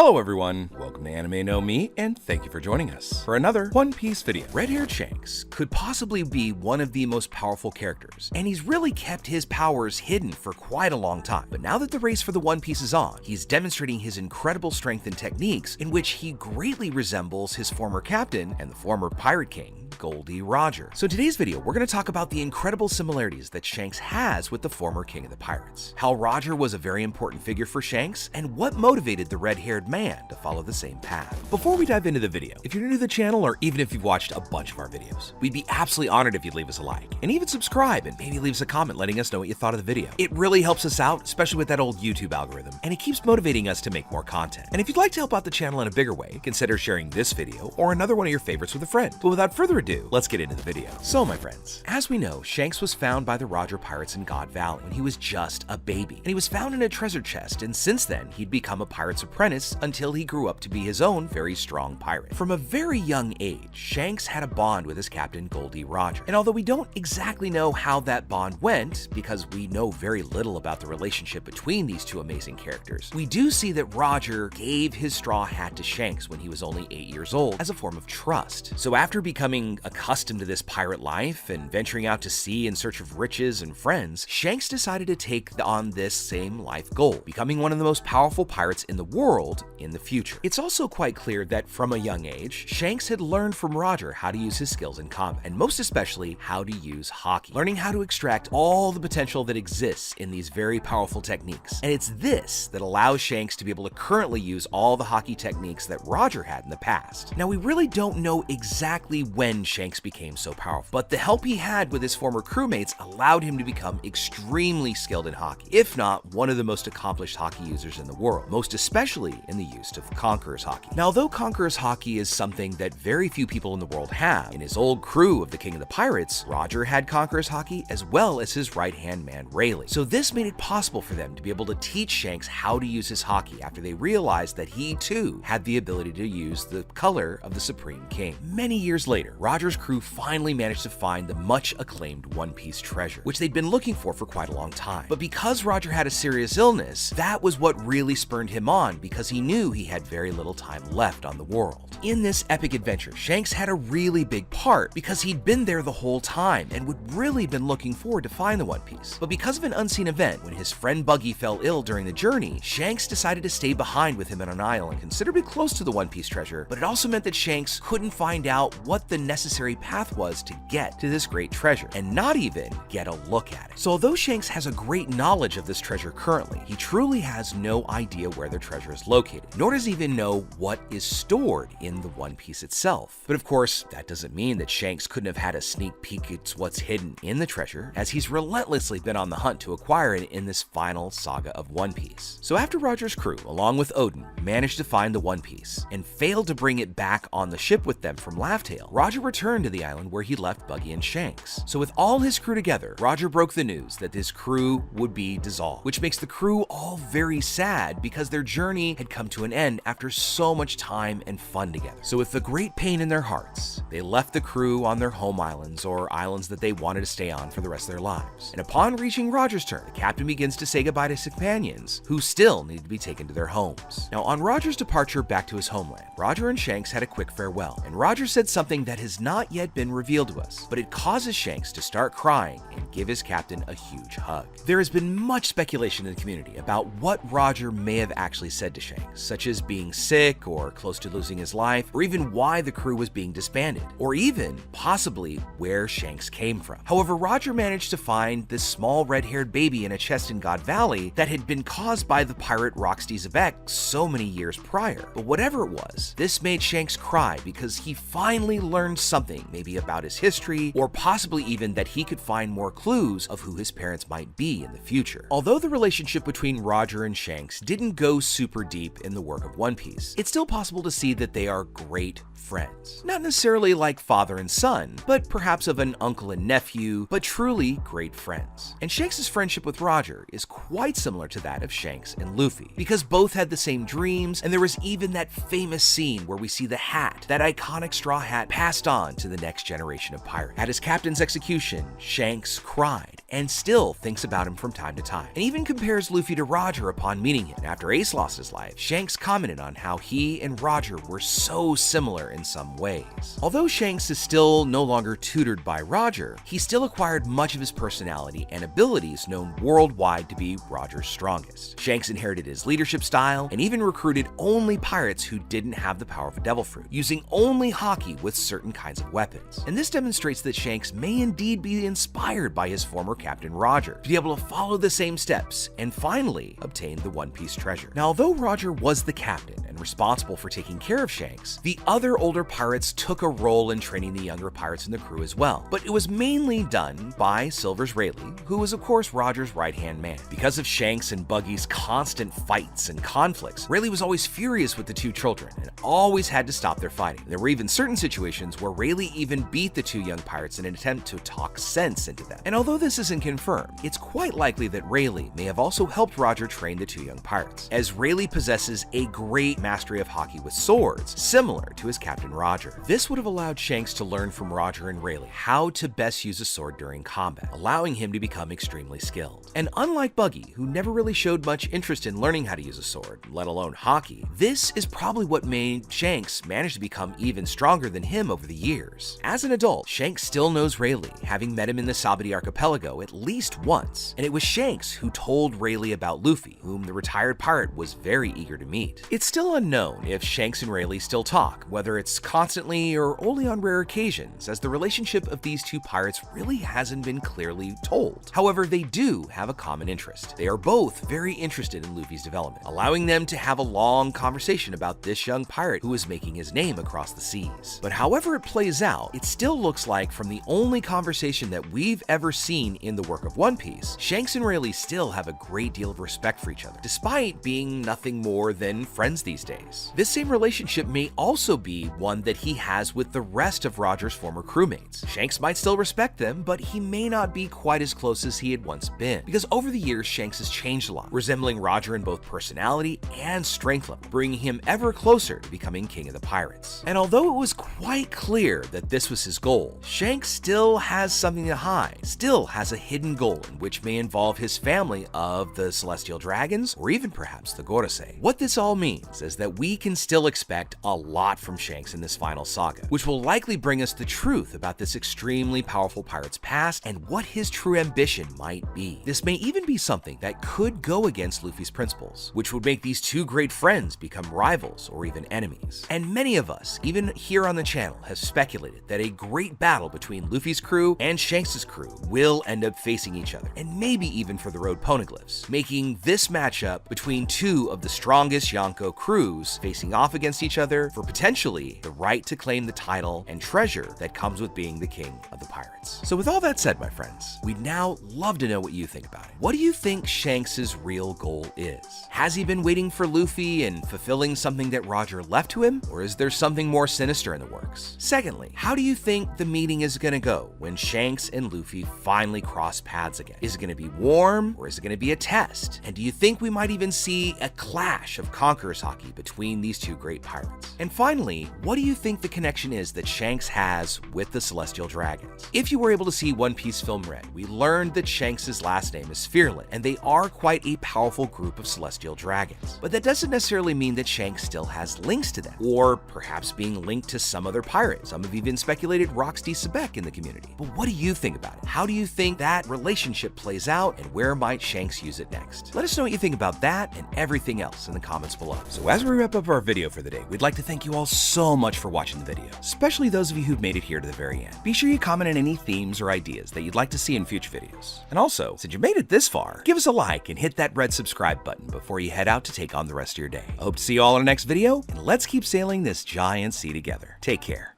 Hello everyone, welcome to Anime No Me, and thank you for joining us for another One Piece video. Red-haired Shanks could possibly be one of the most powerful characters, and he's really kept his powers hidden for quite a long time. But now that the race for the One Piece is on, he's demonstrating his incredible strength and techniques in which he greatly resembles his former captain and the former Pirate King, Goldie Roger. So in today's video, we're going to talk about the incredible similarities that Shanks has with the former King of the Pirates, how Roger was a very important figure for Shanks, and what motivated the red-haired man to follow the same path. Before we dive into the video, if you're new to the channel or even if you've watched a bunch of our videos, we'd be absolutely honored if you'd leave us a like and even subscribe and maybe leave us a comment letting us know what you thought of the video. It really helps us out, especially with that old YouTube algorithm, and it keeps motivating us to make more content. And if you'd like to help out the channel in a bigger way, consider sharing this video or another one of your favorites with a friend. But without further ado, let's get into the video. So my friends, as we know, Shanks was found by the Roger pirates in God Valley when he was just a baby, and he was found in a treasure chest, and since then he'd become a pirate's apprentice until he grew up to be his own very strong pirate. From a very young age, Shanks had a bond with his captain Goldie Roger, and although we don't exactly know how that bond went, because we know very little about the relationship between these two amazing characters, we do see that Roger gave his straw hat to Shanks when he was only 8 years old as a form of trust. So after becoming accustomed to this pirate life and venturing out to sea in search of riches and friends, Shanks decided to take on this same life goal, becoming one of the most powerful pirates in the world in the future. It's also quite clear that from a young age, Shanks had learned from Roger how to use his skills in combat, and most especially how to use Haki, learning how to extract all the potential that exists in these very powerful techniques. And it's this that allows Shanks to be able to currently use all the Haki techniques that Roger had in the past. Now, we really don't know exactly when Shanks became so powerful, but the help he had with his former crewmates allowed him to become extremely skilled in Haki, if not one of the most accomplished Haki users in the world, most especially in the use of Conqueror's Haki. Now, although Conqueror's Haki is something that very few people in the world have, in his old crew of the King of the Pirates, Roger had Conqueror's Haki as well as his right-hand man Rayleigh. So this made it possible for them to be able to teach Shanks how to use his Haki after they realized that he too had the ability to use the color of the Supreme King. Many years later, Roger's crew finally managed to find the much acclaimed One Piece treasure, which they'd been looking for quite a long time. But because Roger had a serious illness, that was what really spurred him on, because he knew he had very little time left on the world. In this epic adventure, Shanks had a really big part because he'd been there the whole time and would really been looking forward to find the One Piece. But because of an unseen event, when his friend Buggy fell ill during the journey, Shanks decided to stay behind with him on an island considerably close to the One Piece treasure, but it also meant that Shanks couldn't find out what the necessary path was to get to this great treasure, and not even get a look at it. So although Shanks has a great knowledge of this treasure currently, he truly has no idea where the treasure is located, nor does he even know what is stored in the One Piece itself. But of course, that doesn't mean that Shanks couldn't have had a sneak peek at what's hidden in the treasure, as he's relentlessly been on the hunt to acquire it in this final saga of One Piece. So after Roger's crew, along with Odin, managed to find the One Piece and failed to bring it back on the ship with them from Laugh-Tale, Roger returned to the island where he left Buggy and Shanks. So with all his crew together, Roger broke the news that his crew would be dissolved, which makes the crew all very sad because their journey had come to an end after so much time and fun together. So with the great pain in their hearts, they left the crew on their home islands, or islands that they wanted to stay on for the rest of their lives. And upon reaching Roger's turn, the captain begins to say goodbye to his companions, who still need to be taken to their homes. Now, on Roger's departure back to his homeland, Roger and Shanks had a quick farewell, and Roger said something that has not yet been revealed to us, but it causes Shanks to start crying and give his captain a huge hug. There has been much speculation in the community about what Roger may have actually said to Shanks, such as being sick or close to losing his life, or even why the crew was being disbanded, or even possibly where Shanks came from. However, Roger managed to find this small red-haired baby in a chest in God Valley that had been caused by the pirate Roxty Zebek so many years prior. But whatever it was, this made Shanks cry because he finally learned something, maybe about his history, or possibly even that he could find more clues of who his parents might be in the future. Although the relationship between Roger and Shanks didn't go super deep in the work of One Piece, it's still possible to see that they are great friends. Not necessarily like father and son, but perhaps of an uncle and nephew, but truly great friends. And Shanks' friendship with Roger is quite similar to that of Shanks and Luffy, because both had the same dreams, and there was even that famous scene where we see the hat, that iconic straw hat, passed on to the next generation of pirates. At his captain's execution, Shanks cried and still thinks about him from time to time, and even compares Luffy to Roger upon meeting him. After Ace lost his life, Shanks commented on how he and Roger were so similar in some ways. Although Shanks is still no longer tutored by Roger, he still acquired much of his personality and abilities known worldwide to be Roger's strongest. Shanks inherited his leadership style and even recruited only pirates who didn't have the power of a devil fruit, using only Haki with certain kinds of weapons. And this demonstrates that Shanks may indeed be inspired by his former captain Roger to be able to follow the same steps and finally obtain the One Piece treasure. Now, although Roger was the captain and responsible for taking care of Shanks, the other older pirates took a role in training the younger pirates in the crew as well, but it was mainly done by Silver's Rayleigh, who was of course Roger's right-hand man. Because of Shanks and Buggy's constant fights and conflicts, Rayleigh was always furious with the two children and always had to stop their fighting. There were even certain situations where Rayleigh even beat the two young pirates in an attempt to talk sense into them. And although this isn't confirmed, it's quite likely that Rayleigh may have also helped Roger train the two young pirates, as Rayleigh possesses a great mastery of Haki with swords, similar to his captain Roger. This would have allowed Shanks to learn from Roger and Rayleigh how to best use a sword during combat, allowing him to become extremely skilled. And unlike Buggy, who never really showed much interest in learning how to use a sword, let alone Haki, this is probably what made Shanks manage to become even stronger than him over the years. As an adult, Shanks still knows Rayleigh, having met him in the Sabati archipelago at least once, and it was Shanks who told Rayleigh about Luffy, whom the retired pirate was very eager to meet. It's still unknown if Shanks and Rayleigh still talk, whether it's constantly or only on rare occasions, as the relationship of these two pirates really hasn't been clearly told. However, they do have a common interest. They are both very interested in Luffy's development, allowing them to have a long conversation about this young pirate who is making his name across the seas. But however it plays out, it still looks like from the only conversation that we've ever seen in the work of One Piece, Shanks and Rayleigh still have a great deal of respect for each other, despite being nothing more than friends these days. This same relationship may also be one that he has with the rest of Roger's former crewmates. Shanks might still respect them, but he may not be quite as close as he had once been, because over the years Shanks has changed a lot, resembling Roger in both personality and strength level, bringing him ever closer to becoming king of the pirates. And although it was quite clear that this was his goal, Shanks still has something to hide, still has a hidden goal in which may involve his family of the Celestial Dragons, or even perhaps the Gorosei. What this all means is that we can still expect a lot from Shanks in this final saga, which will likely bring us the truth about this extremely powerful pirate's past and what his true ambition might be. This may even be something that could go against Luffy's principles, which would make these two great friends become rivals or even enemies. And many of us, even here on the channel, have speculated that a great battle between Luffy's crew and Shanks' crew will end up facing each other, and maybe even for the road poneglyphs, making this matchup between two of the strongest Yonko crews facing off against each other for potentially the right to claim the title and treasure that comes with being the king of the pirates. So with all that said, my friends, we'd now love to know what you think about it. What do you think Shanks' real goal is? Has he been waiting for Luffy and fulfilling something that Roger left to him, or is there something more sinister in the works? Secondly, how do you think the meeting is gonna go when Shanks and Luffy finally cross paths again? Is it gonna be warm, or is it gonna be a test? And do you think we might even see a clash of Conqueror's Haki between these two great pirates? And finally, what do you think the connection is that Shanks has with the Celestial Dragons? If you were able to see One Piece Film Red, we learned that Shanks' last name is Fearless, and they are quite a powerful group of Celestial Dragons. But that doesn't necessarily mean that Shanks still has links to them, or perhaps being linked to some other pirate. Some have even speculated Roxy Sebek in the community. But what do you think about it? How do you think that relationship plays out, and where might Shanks use it next? Let us know what you think about that and everything else in the comments below. So as we wrap up our video for the day, we'd like to thank you all so much for watching the video, especially those of you who've made it here to the very end. Be sure you comment on any themes or ideas that you'd like to see in future videos. And also, since you made it this far, give us a like and hit that red subscribe button before you head out to take on the rest of your day. I hope to see you all in our next video, and let's keep sailing this giant sea together. Take care.